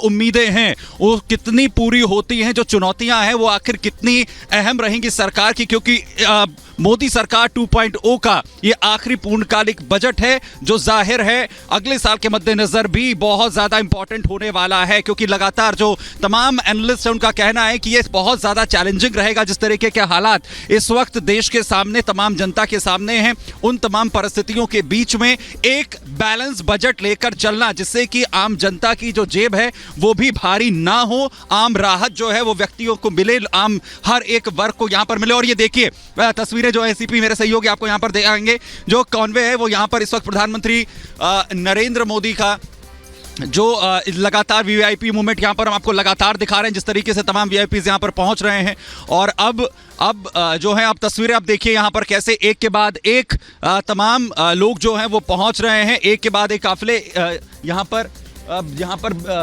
उम्मीदें हैं वो कितनी पूरी होती हैं, जो चुनौतियां हैं वो आखिर कितनी अहम रहेंगी सरकार की, क्योंकि मोदी सरकार 2.0 का ये आखिरी पूर्णकालिक बजट है जो जाहिर है अगले साल के मद्देनजर भी बहुत ज्यादा इंपॉर्टेंट होने वाला है, क्योंकि लगातार जो तमाम एनालिस्ट हैं उनका कहना है कि ये बहुत ज्यादा चैलेंजिंग रहेगा। जिस तरीके के हालात इस वक्त देश के सामने, तमाम जनता के सामने हैं, उन तमाम परिस्थितियों के बीच में एक बैलेंस बजट लेकर चलना जिससे कि आम जनता की जो जेब है वो भी भारी ना हो, आम राहत जो है वो व्यक्तियों को मिले, आम हर एक वर्ग को यहां पर मिले। और ये देखिए तस्वीरें जो एसीपी मेरे सहयोगी आपको यहां पर दिखाएंगे, जो कॉन्वे है वो यहां पर इस वक्त प्रधानमंत्री नरेंद्र मोदी का जो लगातार वीआईपी मूवमेंट यहां पर हम आपको लगातार दिखा रहे हैं, जिस तरीके से तमाम वीआईपीज यहां पर पहुंच रहे हैं। और अब जो है आप तस्वीरें आप देखिए यहां पर कैसे एक के बाद एक तमाम लोग जो हैं वो पहुंच रहे हैं, एक के बाद एक काफिले यहां पर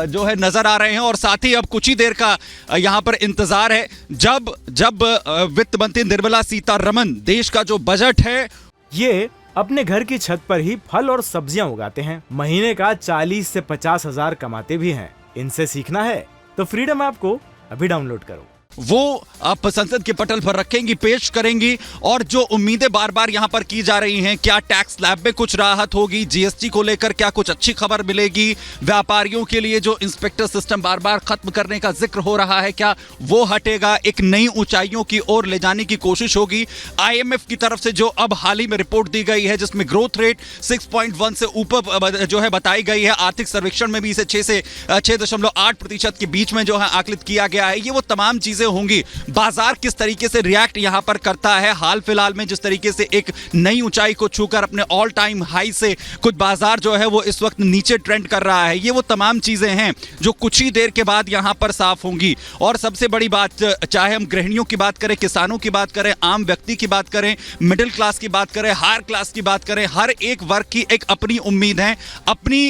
जो है नजर आ रहे हैं। और साथ ही अब कुछ ही देर का यहां पर इंतजार है जब वित्त मंत्री निर्मला सीतारमण देश का जो बजट है, ये अपने घर की छत पर ही फल और सब्जियां उगाते हैं, महीने का 40 से 50 हजार कमाते भी हैं। इनसे सीखना है तो फ्रीडम ऐप को अभी डाउनलोड करो। वो आप संसद के पटल पर रखेंगी, पेश करेंगी। और जो उम्मीदें बार बार यहां पर की जा रही हैं, क्या टैक्स स्लैब में कुछ राहत होगी, जीएसटी को लेकर क्या कुछ अच्छी खबर मिलेगी, व्यापारियों के लिए जो इंस्पेक्टर सिस्टम बार बार खत्म करने का जिक्र हो रहा है क्या वो हटेगा, एक नई ऊंचाइयों की ओर ले जाने की कोशिश होगी। आईएमएफ की तरफ से जो अब हाल ही में रिपोर्ट दी गई है जिसमें ग्रोथ रेट 6.1 से ऊपर जो है बताई गई है, आर्थिक सर्वेक्षण में भी इसे 6 से 6.8% के बीच में जो है आकलित किया गया है। ये वो तमाम चीजें होंगी। बाजार किस तरीके से रिएक्ट यहां पर करता है, हाल फिलहाल में जिस तरीके से एक नई ऊंचाई को छूकर अपने ऑल टाइम हाई से कुछ बाजार जो है वो इस वक्त नीचे ट्रेंड कर रहा है, ये वो तमाम चीजें हैं जो कुछ ही देर के बाद यहां पर साफ होंगी। और सबसे बड़ी बात, चाहे हम गृहिणियों की बात करें, किसानों की बात करें, आम व्यक्ति की बात करें, मिडिल क्लास की बात करें, हायर क्लास की बात करें, हर एक वर्ग की एक अपनी उम्मीद है, अपनी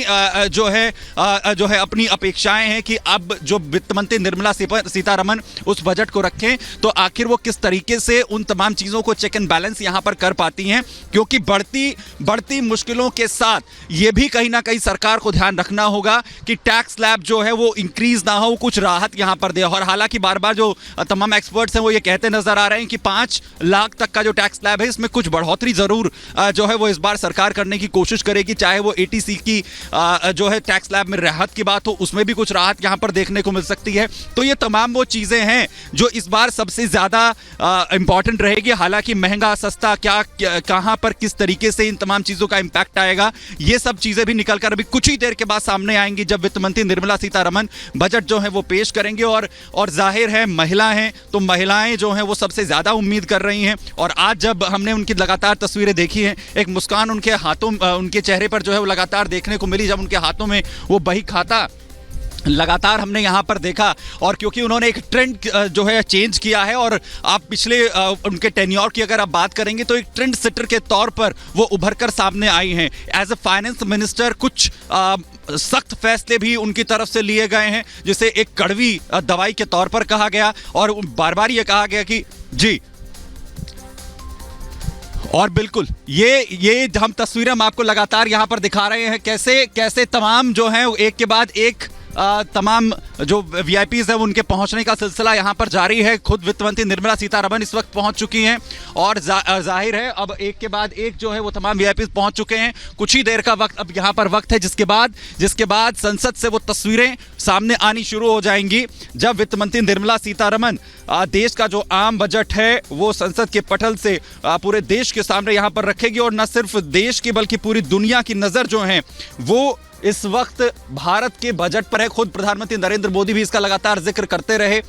जो है अपनी अपेक्षाएं हैं कि अब जो वित्त मंत्री निर्मला सीतारमण उस बजट को रखें तो आखिर वो किस तरीके से उन तमाम चीजों को चेक एंड बैलेंस यहां पर कर पाती हैं, क्योंकि बढ़ती मुश्किलों के साथ ये भी कहीं ना कहीं सरकार को ध्यान रखना होगा कि टैक्स स्लैब जो है वो इंक्रीज ना हो, कुछ राहत यहां पर दे। और हालांकि बार बार जो तमाम एक्सपर्ट्स हैं वो ये कहते नजर आ रहे हैं कि 5 लाख तक का जो टैक्स स्लैब है इसमें कुछ बढ़ोतरी जरूर जो है वो इस बार सरकार करने की कोशिश करेगी, चाहे वो एटीसी की जो है टैक्स स्लैब में राहत की बात हो, उसमें भी कुछ राहत यहां पर देखने को मिल सकती है। तो ये तमाम वो चीजें हैं जो इस बार सबसे ज्यादा इंपॉर्टेंट रहेगी। हालांकि महंगा सस्ता क्या कहां पर किस तरीके से इन तमाम चीजों का इंपैक्ट आएगा, ये सब चीजें भी निकलकर अभी कुछ ही देर के बाद सामने आएंगी जब वित्त मंत्री निर्मला सीतारमण बजट जो है वो पेश करेंगे। और जाहिर है महिला हैं तो महिलाएं जो हैं वो सबसे ज्यादा उम्मीद कर रही हैं। और आज जब हमने उनकी लगातार तस्वीरें देखी हैं, एक मुस्कान उनके हाथों, उनके चेहरे पर जो है वो लगातार देखने को मिली जब उनके हाथों में वो बही खाता लगातार हमने यहां पर देखा। और क्योंकि उन्होंने एक ट्रेंड जो है चेंज किया है, और आप पिछले उनके टेन्योर की अगर आप बात करेंगे तो एक ट्रेंड सेटर के तौर पर वो उभर कर सामने आई हैं। एज ए फाइनेंस मिनिस्टर कुछ सख्त फैसले भी उनकी तरफ से लिए गए हैं, जिसे एक कड़वी दवाई के तौर पर कहा गया, और बार बार ये कहा गया कि जी। और बिल्कुल ये हम तस्वीरें हम आपको लगातार यहां पर दिखा रहे हैं, कैसे तमाम जो हैं एक के बाद एक तमाम जो वीआईपीज है उनके पहुंचने का सिलसिला यहां पर जारी है। खुद वित्त मंत्री निर्मला सीतारमण इस वक्त पहुंच चुकी हैं, और जाहिर है अब एक के बाद एक जो है वो तमाम वीआईपीज पहुंच चुके हैं। कुछ ही देर का वक्त अब यहां पर वक्त है जिसके बाद संसद से वो तस्वीरें सामने आनी शुरू हो जाएंगी, जब वित्त मंत्री निर्मला सीतारमण देश का जो आम बजट है वो संसद के पटल से पूरे देश के सामने यहां पर रखेगी। और न सिर्फ देश की बल्कि पूरी दुनिया की नजर जो है वो इस वक्त भारत के बजट पर है। खुद प्रधानमंत्री नरेंद्र मोदी भी इसका लगातार जिक्र करते रहे,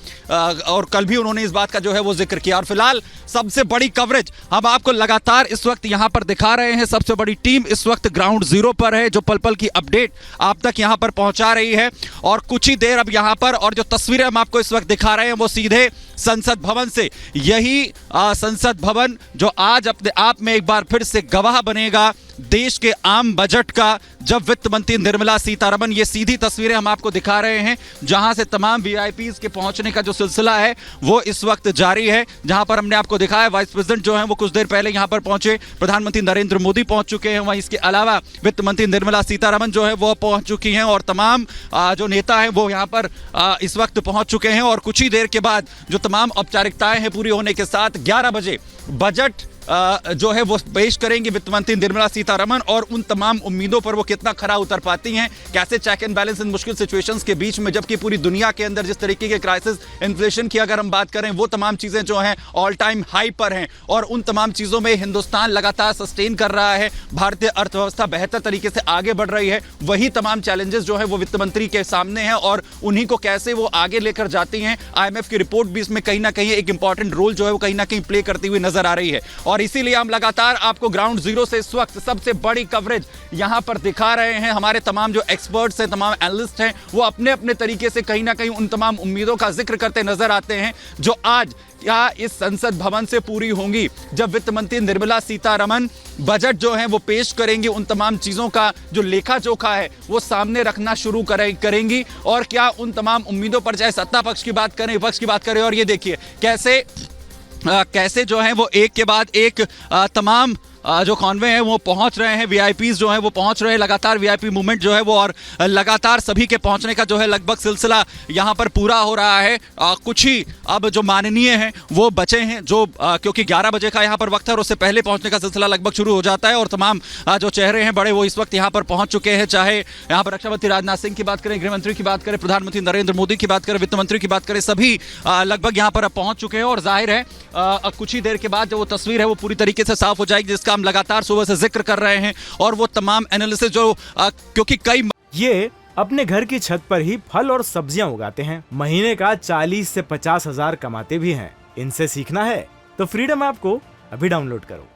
और कल भी उन्होंने इस बात का जो है वो जिक्र किया। और फिलहाल सबसे बड़ी कवरेज हम आपको लगातार इस वक्त यहां पर दिखा रहे हैं। सबसे बड़ी टीम इस वक्त ग्राउंड जीरो पर है, जो पल पल की अपडेट आप तक यहां पर पहुंचा रही है। और कुछ ही देर अब यहां पर, और जो तस्वीरें हम आपको इस वक्त दिखा रहे हैं वो सीधे संसद भवन से, यही संसद भवन जो आज अपने आप में एक बार फिर से गवाह बनेगा देश के आम बजट का, जब वित्त मंत्री निर्मला सीतारमण, ये सीधी तस्वीरें हम आपको दिखा रहे हैं जहां से तमाम वीआईपीज के पहुंचने का जो सिलसिला है वो इस वक्त जारी है। जहां पर हमने आपको दिखाया वाइस प्रेसिडेंट जो है वो कुछ देर पहले यहां पर पहुंचे, प्रधानमंत्री नरेंद्र मोदी पहुंच चुके हैं, वहीं इसके अलावा वित्त मंत्री निर्मला सीतारमण जो है वो पहुंच चुकी हैं और तमाम जो नेता हैं वो यहां पर इस वक्त पहुंच चुके हैं। और कुछ ही देर के बाद जो तमाम औपचारिकताएं हैं पूरी होने के साथ 11 बजे बजट जो है वो पेश करेंगी वित्त मंत्री निर्मला सीतारमण। और उन तमाम उम्मीदों पर वो कितना खरा उतर पाती हैं, कैसे चेक एंड बैलेंस इन मुश्किल सिचुएशंस के बीच में, जबकि पूरी दुनिया के अंदर जिस तरीके के क्राइसिस, इन्फ्लेशन की अगर हम बात करें, वो तमाम चीजें जो हैं ऑल टाइम हाई पर हैं और उन तमाम चीजों में हिंदुस्तान लगातार सस्टेन कर रहा है, भारतीय अर्थव्यवस्था बेहतर तरीके से आगे बढ़ रही है। वही तमाम चैलेंजेस जो है वो वित्त मंत्री के सामने हैं और उन्हीं को कैसे वो आगे लेकर जाती हैं। IMF की रिपोर्ट भी इसमें कहीं ना कहीं एक इंपॉर्टेंट रोल जो है वो कहीं ना कहीं प्ले करती हुई नजर आ रही है। और इसीलिए हम लगातार आपको ग्राउंड जीरो से इस वक्त सबसे बड़ी कवरेज यहां पर दिखा रहे हैं। हमारे तमाम जो एक्सपर्ट्स हैं, तमाम एनालिस्ट हैं, वो अपने अपने तरीके से कहीं ना कहीं उन तमाम उम्मीदों का जिक्र करते नजर आते हैं जो आज क्या इस संसद भवन से पूरी होंगी, जब वित्त मंत्री निर्मला सीतारमण बजट जो है वो पेश करेंगी। उन तमाम चीजों का जो लेखा जोखा है वो सामने रखना शुरू करेंगी और क्या उन तमाम उम्मीदों पर, चाहे सत्ता पक्ष की बात करें, विपक्ष की बात करें। और ये देखिए कैसे जो है वो एक के बाद एक तमाम जो कॉन्वे हैं वो पहुंच रहे हैं, वीआईपीज जो हैं वो पहुंच रहे हैं, लगातार वीआईपी मूवमेंट जो है वो और लगातार सभी के पहुंचने का जो है लगभग सिलसिला यहां पर पूरा हो रहा है। कुछ ही अब जो माननीय हैं वो बचे हैं, जो क्योंकि 11 बजे का यहां पर वक्त है और उससे पहले पहुंचने का सिलसिला लगभग शुरू हो जाता है और तमाम जो चेहरे हैं बड़े वो इस वक्त यहां पर पहुंच चुके हैं। चाहे यहां पर रक्षा मंत्री राजनाथ सिंह की बात करें, गृह मंत्री की बात करें, प्रधानमंत्री नरेंद्र मोदी की बात करें, वित्त मंत्री की बात करें, सभी लगभग यहां पर पहुंच चुके हैं। और जाहिर है कुछ ही देर के बाद जो वो तस्वीर है वो पूरी तरीके से साफ हो जाएगी, जिसका हम लगातार सुबह से जिक्र कर रहे हैं। और वो तमाम एनालिसिस जो क्योंकि कई ये अपने घर की छत पर ही फल और सब्जियां उगाते हैं, महीने का 40 से 50 हजार कमाते भी हैं। इनसे सीखना है तो फ्रीडम ऐप को अभी डाउनलोड करो।